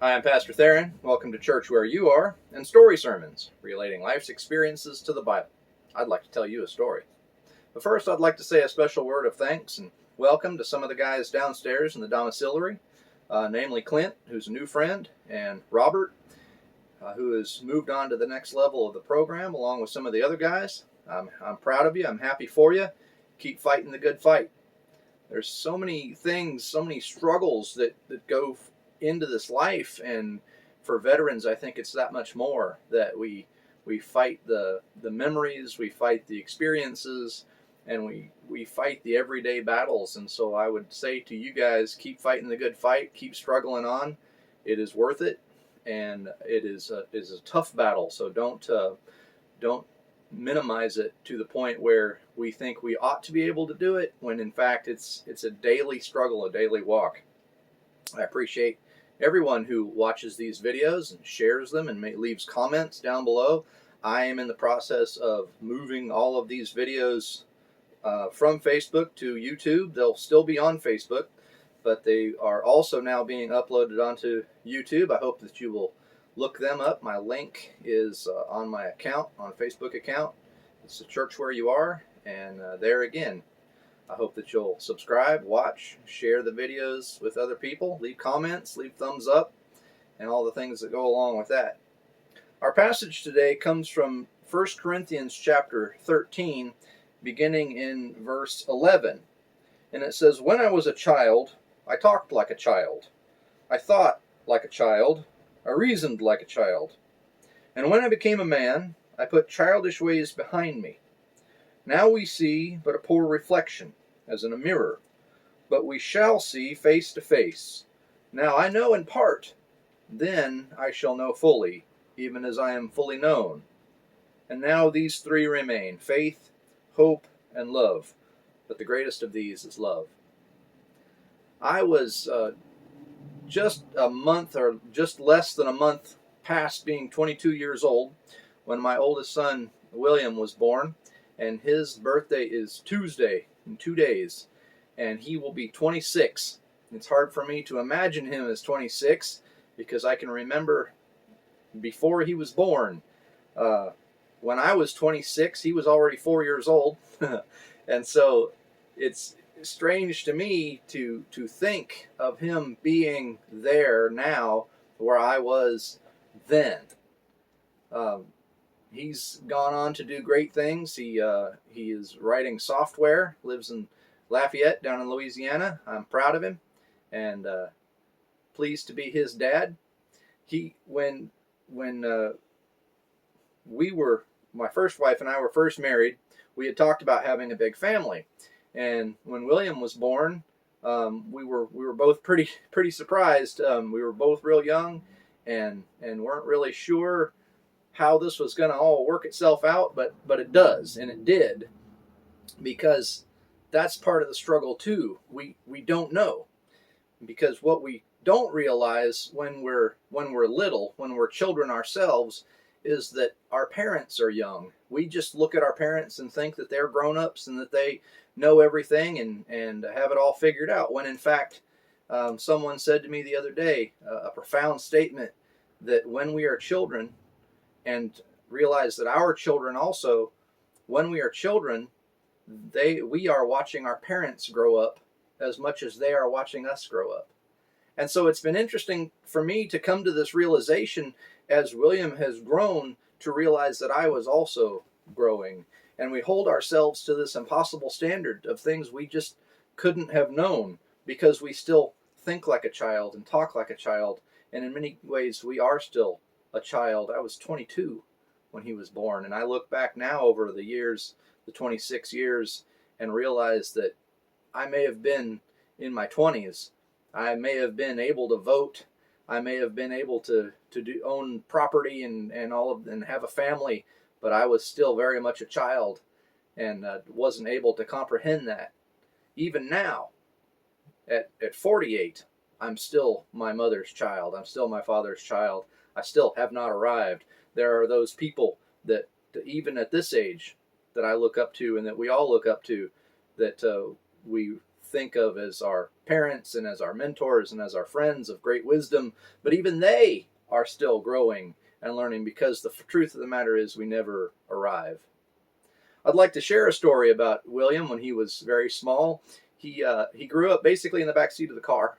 Hi, I'm Pastor Theron. Welcome to Church Where You Are and Story Sermons, relating life's experiences to the Bible. I'd like to tell you a story. But first, I'd like to say a special word of thanks and welcome to some of the guys downstairs in the domiciliary, namely Clint, who's a new friend, and Robert, who has moved on to the next level of the program, along with some of the other guys. I'm proud of you. I'm happy for you. Keep fighting the good fight. There's so many things, so many struggles that go into this life, and for veterans I think it's that much more that we fight the memories, we fight the experiences, and we fight the everyday battles. And so I would say to you guys, keep fighting the good fight, keep struggling on. It is worth it, and it is a tough battle, so don't minimize it to the point where we think we ought to be able to do it, when in fact it's a daily struggle, a daily walk. I appreciate everyone who watches these videos and shares them and leaves comments down below. I am in the process of moving all of these videos from Facebook to YouTube. They'll still be on Facebook, but they are also now being uploaded onto YouTube. I hope that you will look them up. My link is on my account, on Facebook account. It's the Church Where You Are, and there again, I hope that you'll subscribe, watch, share the videos with other people, leave comments, leave thumbs up, and all the things that go along with that. Our passage today comes from 1 Corinthians chapter 13, beginning in verse 11. And it says, "When I was a child, I talked like a child. I thought like a child. I reasoned like a child. And when I became a man, I put childish ways behind me. Now we see but a poor reflection, as in a mirror. But we shall see face to face. Now I know in part. Then I shall know fully, even as I am fully known. And now these three remain: faith, hope, and love. But the greatest of these is love." I was just a month, or just less than a month past being 22 years old when my oldest son, William, was born. And his birthday is Tuesday, in 2 days, and he will be 26. It's hard for me to imagine him as 26 because I can remember before he was born. When I was 26, he was already 4 years old. And so it's strange to me to think of him being there now where I was then. He's gone on to do great things. He is writing software, lives in Lafayette down in Louisiana. I'm proud of him and pleased to be his dad. When my first wife and I were first married, we had talked about having a big family. And when William was born, we were both pretty surprised. We were both real young and weren't really sure how this was going to all work itself out, but it does, and it did, because that's part of the struggle too. We don't know, because what we don't realize when we're little, when we're children ourselves, is that our parents are young. We just look at our parents and think that they're grown-ups and that they know everything and have it all figured out, when in fact someone said to me the other day a profound statement, that when we are children, and realize that our children also, when we are children, we are watching our parents grow up as much as they are watching us grow up. And so it's been interesting for me to come to this realization as William has grown, to realize that I was also growing. And we hold ourselves to this impossible standard of things we just couldn't have known, because we still think like a child and talk like a child. And in many ways we are still a child. I was 22 when he was born, and I look back now over the years, the 26 years, and realize that I may have been in my 20s. I may have been able to vote. I may have been able to own property and have a family, but I was still very much a child and wasn't able to comprehend that. Even now, at 48, I'm still my mother's child. I'm still my father's child. I still have not arrived. There are those people that even at this age that I look up to, and that we all look up to, that we think of as our parents and as our mentors and as our friends of great wisdom, but even they are still growing and learning, because the truth of the matter is we never arrive. I'd like to share a story about William when he was very small. He grew up basically in the back seat of the car.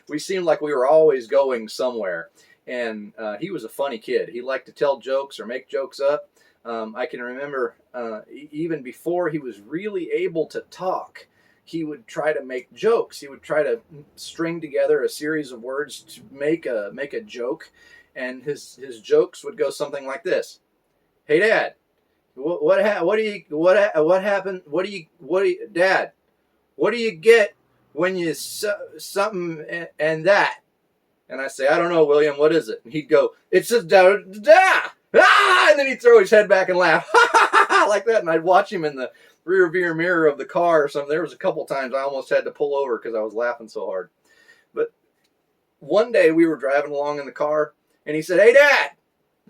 We seemed like we were always going somewhere, and he was a funny kid. He liked to tell jokes or make jokes up. I can remember even before he was really able to talk, he would try to make jokes. He would try to string together a series of words to make a joke, and his jokes would go something like this: "Hey, Dad, what happened? Dad? What do you get when you something and that?" And I say, "I don't know, William. What is it?" And he'd go, "It's a da da ah!" And then he'd throw his head back and laugh like that. And I'd watch him in the rear view mirror of the car or something. There was a couple times I almost had to pull over because I was laughing so hard. But one day we were driving along in the car, and he said, "Hey, Dad."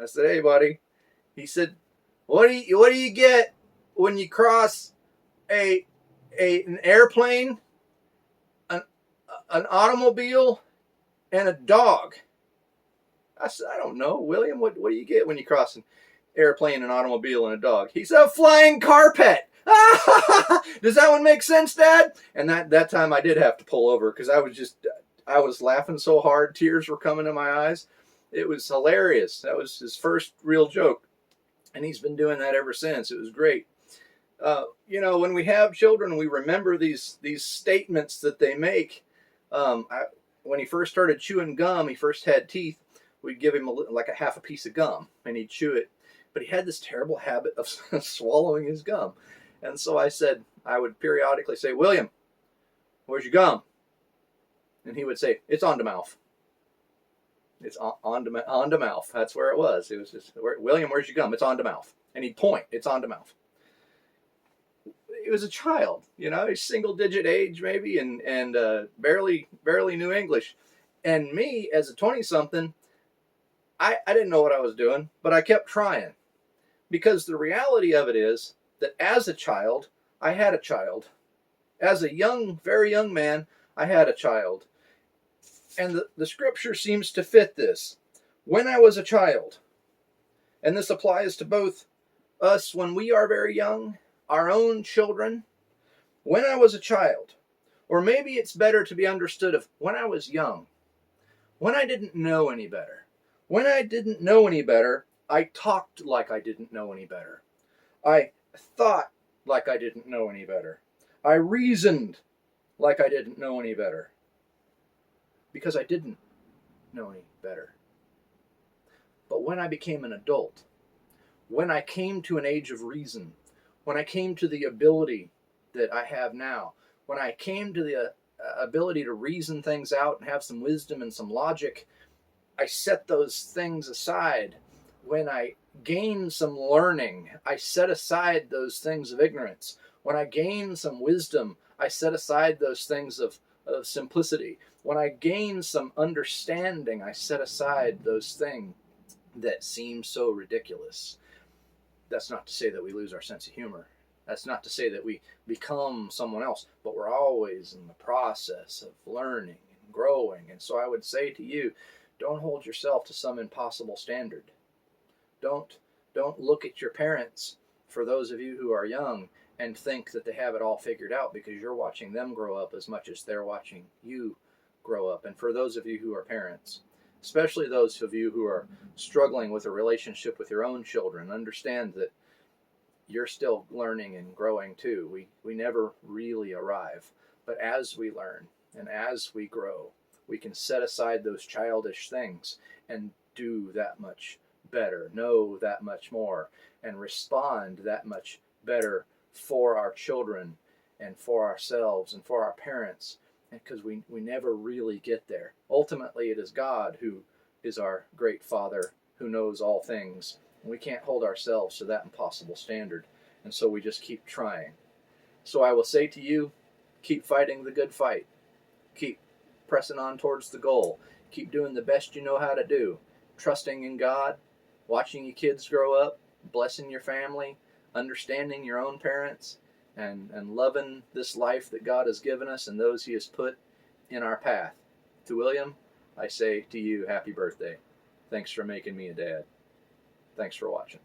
I said, "Hey, buddy." He said, What do you get when you cross an airplane, an automobile, and a dog?" I said, "I don't know, William. What do you get when you cross an airplane, an automobile, and a dog?" He said, "A flying carpet." "Does that one make sense, Dad?" And that time I did have to pull over because I was laughing so hard, tears were coming to my eyes. It was hilarious. That was his first real joke. And he's been doing that ever since. It was great. When we have children, we remember these statements that they make. When he first started chewing gum, he first had teeth. We'd give him like a half a piece of gum, and he'd chew it. But he had this terrible habit of swallowing his gum. And so I would periodically say, "William, where's your gum?" And he would say, "It's on the mouth." It's on the mouth. That's where it was. It was just, "William, where's your gum?" "It's on the mouth." And he'd point, "It's on the mouth." He was a child, he's single digit age maybe, and barely knew English. And me, as a 20-something, I didn't know what I was doing, but I kept trying. Because the reality of it is that as a child, I had a child. As a very young man, I had a child. And the scripture seems to fit this. When I was a child, and this applies to both us when we are very young, our own children. When I was a child, or maybe it's better to be understood of when I was young, when I didn't know any better. When I didn't know any better, I talked like I didn't know any better. I thought like I didn't know any better. I reasoned like I didn't know any better. Because I didn't know any better. But when I became an adult, when I came to an age of reason, when I came to the ability that I have now, when I came to the ability to reason things out and have some wisdom and some logic, I set those things aside. When I gained some learning, I set aside those things of ignorance. When I gained some wisdom, I set aside those things of simplicity. When I gain some understanding, I set aside those things that seem so ridiculous. That's not to say that we lose our sense of humor. That's not to say that we become someone else, but we're always in the process of learning and growing. And so I would say to you, don't hold yourself to some impossible standard. Don't look at your parents, for those of you who are young, and think that they have it all figured out, because you're watching them grow up as much as they're watching you grow up. And for those of you who are parents, especially those of you who are struggling with a relationship with your own children, understand that you're still learning and growing too. We never really arrive. But as we learn and as we grow, we can set aside those childish things and do that much better, know that much more, and respond that much better for our children and for ourselves and for our parents, because we never really get there. Ultimately, it is God who is our great Father, who knows all things. And we can't hold ourselves to that impossible standard, and so we just keep trying. So I will say to you, keep fighting the good fight. Keep pressing on towards the goal. Keep doing the best you know how to do, trusting in God, watching your kids grow up, blessing your family, understanding your own parents, and loving this life that God has given us and those He has put in our path. To William, I say to you, happy birthday. Thanks for making me a dad. Thanks for watching.